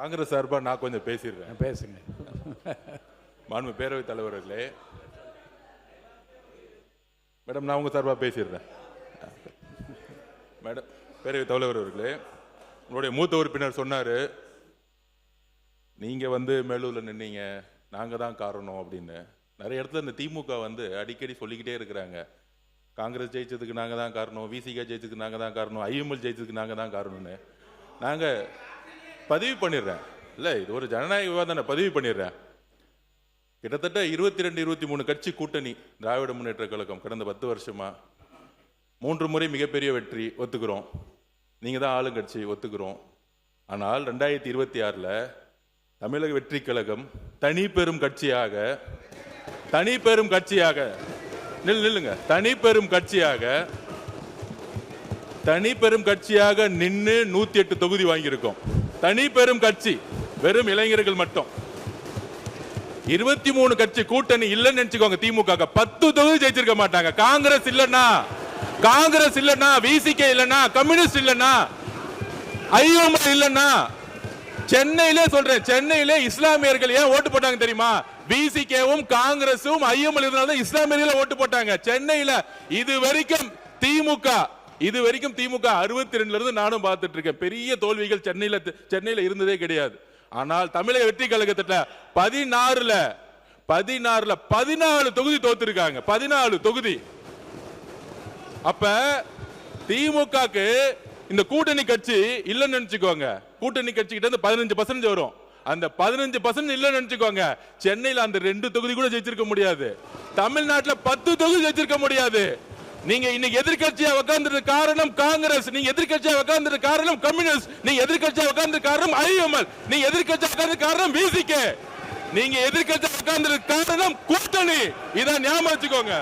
காங்கிரஸ் சார்பா நான் கொஞ்சம் பேசிடுறேன். பேசுங்க. மாண்பு பேரவைத் தலைவர்களே, மேடம் நான் உங்க சார்பா பேசிடுறேன். மேடம் பேரவைத் தலைவர் அவர்களே, உங்களுடைய மூத்த உறுப்பினர் சொன்னாரு, நீங்க மேலூர்ல நின்னீங்க, நாங்க தான் காரணம் அப்படின்னு. நிறைய இடத்துல இந்த திமுக அடிக்கடி சொல்லிக்கிட்டே இருக்கிறாங்க, காங்கிரஸ் ஜெயிச்சதுக்கு நாங்க தான் காரணம், விசிகா ஜெயிச்சதுக்கு நாங்க தான் காரணம், ஐஎம்எல் ஜெயிச்சதுக்கு நாங்க தான் காரணம்னு. நாங்க பதிவு பண்ணிடுறேன், இல்ல இது ஒரு ஜனநாயக விவாதம், பதிவு பண்ணிடுறேன். கிட்டத்தட்ட 22-23 கட்சி கூட்டணி திராவிட முன்னேற்ற கழகம் கடந்த 10 வருஷமா 3 முறை மிகப்பெரிய வெற்றி, ஒத்துக்கிறோம். நீங்க தான் ஆளுங்கட்சி, ஒத்துக்கிறோம். ஆனால் 2026ல தமிழக வெற்றி கழகம் தனி பெரும் கட்சியாக நில்லுங்க, தனி பெரும் கட்சியாக நின்று 108 தொகுதி வாங்கியிருக்கோம். தனி பெரும் கட்சி, வெறும் இளைஞர்கள் மட்டும். 23 கட்சி கூட்டணி இல்லன்னு நினைச்சுக்கோங்க, திமுக 10 தொகுதி ஜெயிச்சிருக்க மாட்டாங்க. காங்கிரஸ் இல்லன்னா, விசிகே இல்லன்னா, கம்யூனிஸ்ட் இல்லன்னா, ஐஎம்எல் இல்லன்னா, சென்னையிலே சொல்றேன், சென்னையிலே இஸ்லாமியர்கள் ஏன் ஓட்டு போட்டாங்க தெரியுமா? விசிகேவும் காங்கிரஸும் ஐஎம்எல் இருந்தால இஸ்லாமியர்கள் ஓட்டு போட்டாங்க சென்னையில. இது வரைக்கும் திமுக 62ல இருந்து நானும் பார்த்துட்டு இருக்கேன், பெரிய தோல்விகள் சென்னையில இருந்ததே கிடையாது. ஆனால் தமிழக வெற்றி கழகத்துல 14ல 14 தொகுதி தோத்துருக்காங்க. 14 தொகுதி. அப்ப திமுகக்கு இந்த கூட்டணி கட்சி இல்லன்னு நினைச்சுக்கோங்க, கூட்டணி கட்சி கிட்ட 15% வரும். அந்த 15% இல்லன்னு நினைச்சுக்கோங்க, சென்னையில அந்த 2 தொகுதி கூட ஜெயிச்சிருக்க முடியாது, தமிழ்நாட்டுல 10 தொகுதி ஜெயிச்சிருக்க முடியாது. நீங்க இன்னைக்கு எதிர்க்கட்சியா உட்கார்ந்தது காரணம் காங்கிரஸ், நீங்க எதிர்க்கட்சியா உட்கார்ந்தது காரணம் கம்யூனிஸ்ட், நீங்க எதிர்க்கட்சியா உட்கார்ந்தது காரணம் ஐஎம்எல், நீங்க எதிர்க்கட்சியா உட்கார்ந்தது காரணம் விசிகே, நீங்க எதிர்க்கட்சியா உட்கார்ந்தது காரணம் கூட்டணி. இத ஞாபகம் வச்சுக்கோங்க.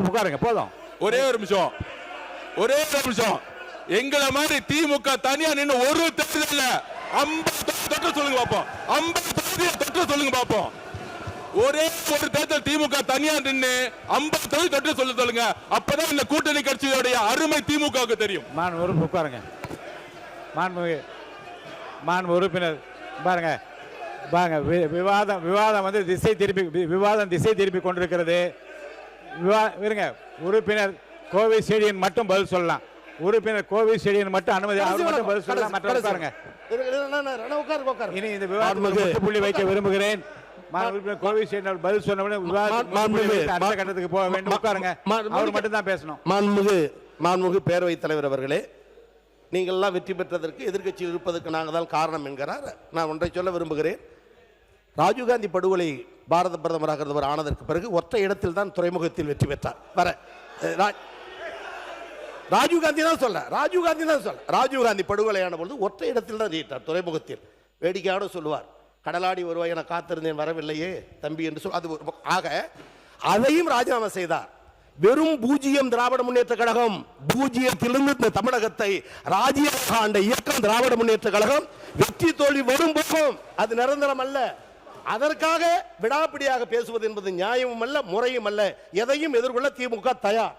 உட்காருங்க போதும். ஒரே ஒரு நிமிஷம். எங்களை மாதிரி திமுக தனியா நின்று ஒரு தேர்தல்ல 50 தொற்று சொல்லுங்க பாப்போம், 50 தொற்று சொல்லுங்க பாப்போம். ஒரே ஒரு தேர்தல் திமுக தனியா நின்று 50 தொற்று சொல்லுங்க. அப்பதான் இந்த கூட்டணி கட்சியோடைய அருமை திமுகவுக்கு தெரியும். உட்காருங்க. மாண்பு உறுப்பினர் பாருங்க, விவாதம் திசை திருப்பி கொண்டிருக்கிறது. உறுப்பினர் கோவை செடியன் மட்டும் பதில் சொல்லலாம். உறுப்பினர் கோவை செடியன் மட்டும் அனுமதி, அவர் மட்டும் பதில் சொல்லலாம். மற்ற உட்காருங்க. இனி இந்த விவாதத்துக்கு புள்ளி வைக்க விரும்புகிறேன். கோவை செடியன் பதில் சொன்ன அடுத்த கட்டத்துக்கு போக வேண்டும். உட்காருங்க, அவர் மட்டும் தான் பேசணும். மாண்புமிகு பேரவைத் தலைவர் அவர்களே, நீங்கள் எல்லாம் வெற்றி பெற்றதற்கு எதிர்க்கட்சியில் இருப்பதற்கு நாங்கள் தான் காரணம் என்கிறார். நான் ஒன்றை சொல்ல விரும்புகிறேன். ராஜீவ்காந்தி படுகொலை பாரத பிரதமராக ஆனதற்கு பிறகு ஒற்றை இடத்தில் தான் துறைமுகத்தில் வெற்றி பெற்றார். ராஜீவ்காந்தி தான் சொல்ல, ராஜீவ்காந்தி படுகொலையான பொழுது ஒற்றை இடத்தில் தான் ஜெயித்தார், துறைமுகத்தில். வேடிக்கையோடு சொல்லுவார், கடலாடி வருவாய் என காத்திருந்தேன் வரவில்லையே தம்பி என்று சொல். அது ஆக அதையும் ராஜினாமா செய்தார். வெறும் 0 திராவிட முன்னேற்ற கழகம், 0த்திலிருந்து இந்த தமிழகத்தை ராஜ்யமாக ஆண்ட இயக்கம் திராவிட முன்னேற்ற கழகம். வெற்றி தோல்வி வரும் போகும், அது நிரந்தரம் அல்ல. அதற்காக விடாப்பிடியாக பேசுவது என்பது நியாயமும் அல்ல, முறையும் அல்ல. எதையும் எதிர்கொள்ள திமுக தயார்.